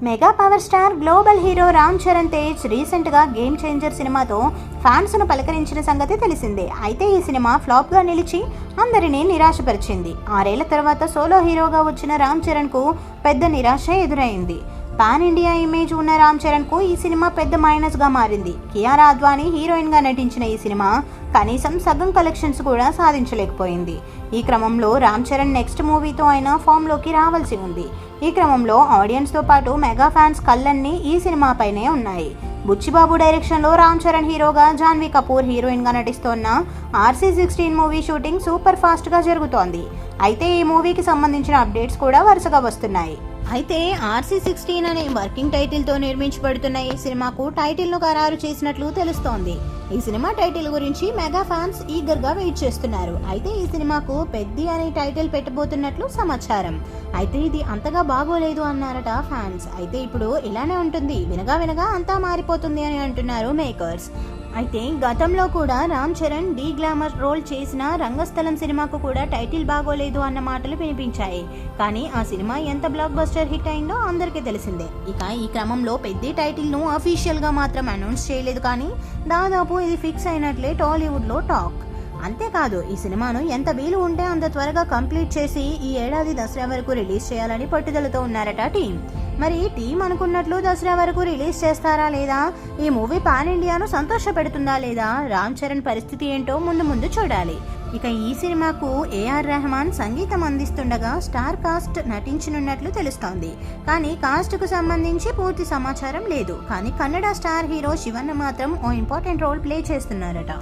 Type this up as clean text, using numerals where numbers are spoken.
Mega power star global hero Ram Charan Tej రీసెంట్గా game changer సినిమాతో ఫ్యాన్స్ను పలకరించిన సంగతి తెలిసిందే. అయితే ఈ సినిమా ఫ్లాప్గా నిలిచి అందరినీ నిరాశపరిచింది. 6 ఏళ్ల తర్వాత సోలో హీరోగా వచ్చిన రామ్ చరణ్కు పెద్ద నిరాశ ఎదురైంది. పాన్ ఇండియా ఇమేజ్ ఉన్న రామ్ చరణ్కు ఈ సినిమా పెద్ద మైనస్గా మారింది. కియారా అద్వానీ హీరోయిన్గా నటించిన ఈ సినిమా కనీసం సగం కలెక్షన్స్ కూడా సాధించలేకపోయింది. ఈ క్రమంలో రామ్ చరణ్ నెక్స్ట్ మూవీతో అయినా ఫామ్లోకి రావాల్సి ఉంది. ఈ క్రమంలో ఆడియన్స్తో పాటు మెగా ఫ్యాన్స్ కళ్ళన్నీ ఈ సినిమాపైనే ఉన్నాయి. బుచ్చిబాబు డైరెక్షన్లో రామ్ చరణ్ హీరోగా, జాన్వీ కపూర్ హీరోయిన్గా నటిస్తోన్న RC16 మూవీ షూటింగ్ సూపర్ ఫాస్ట్గా జరుగుతోంది. అయితే ఈ మూవీకి సంబంధించిన అప్డేట్స్ కూడా వరుసగా వస్తున్నాయి. అయితే RC16 అనే వర్కింగ్ టైటిల్తో నిర్మించబడుతున్న ఈ సినిమాకు టైటిల్ను ఖరారు చేసినట్లు తెలుస్తోంది. ఈ సినిమా టైటిల్ గురించి మెగా ఫ్యాన్స్ ఈగర్గా వెయిట్ చేస్తున్నారు. అయితే ఈ సినిమాకు పెద్ది అనే టైటిల్ పెట్టబోతున్నట్లు సమాచారం. అయితే ఇది అంతగా బాగోలేదు అన్నారట ఫ్యాన్స్. అయితే ఇప్పుడు ఇలానే ఉంటుంది, వినగా అంతా మారిపోతుంది అని అంటున్నారు మేకర్స్. అయితే గతంలో కూడా Ram Charan de glamour role చేసిన రంగస్థలం సినిమాకు కూడా టైటిల్ బాగోలేదు అన్న మాటలు వినిపించాయి. కానీ ఆ సినిమా ఎంత బ్లాక్ బస్టర్ హిట్ అయిందో అందరికీ తెలిసిందే. ఇక ఈ క్రమంలో పెద్ద టైటిల్ను అఫీషియల్గా మాత్రం అనౌన్స్ చేయలేదు, కానీ దాదాపు ఇది ఫిక్స్ అయినట్లే టాలీవుడ్లో టాక్. అంతేకాదు, ఈ సినిమాను ఎంత వీలు ఉంటే అంత త్వరగా కంప్లీట్ చేసి ఈ ఏడాది దసరా వరకు రిలీజ్ చేయాలని పట్టుదలతో ఉన్నారట టీం. మరి టీం అనుకున్నట్లు దసరా వరకు రిలీజ్ చేస్తారా లేదా, ఈ మూవీ పాన్ ఇండియాను సంతోష పెడుతుందా లేదా, రామ్ చరణ్ పరిస్థితి ఏంటో ముందు చూడాలి. ఇక ఈ సినిమాకు AR రెహమాన్ సంగీతం అందిస్తుండగా స్టార్ కాస్ట్ నటించనున్నట్లు తెలుస్తోంది. కానీ కాస్ట్కు సంబంధించి పూర్తి సమాచారం లేదు. కానీ కన్నడ స్టార్ హీరో శివన్న మాత్రం ఓ ఇంపార్టెంట్ రోల్ ప్లే చేస్తున్నారట.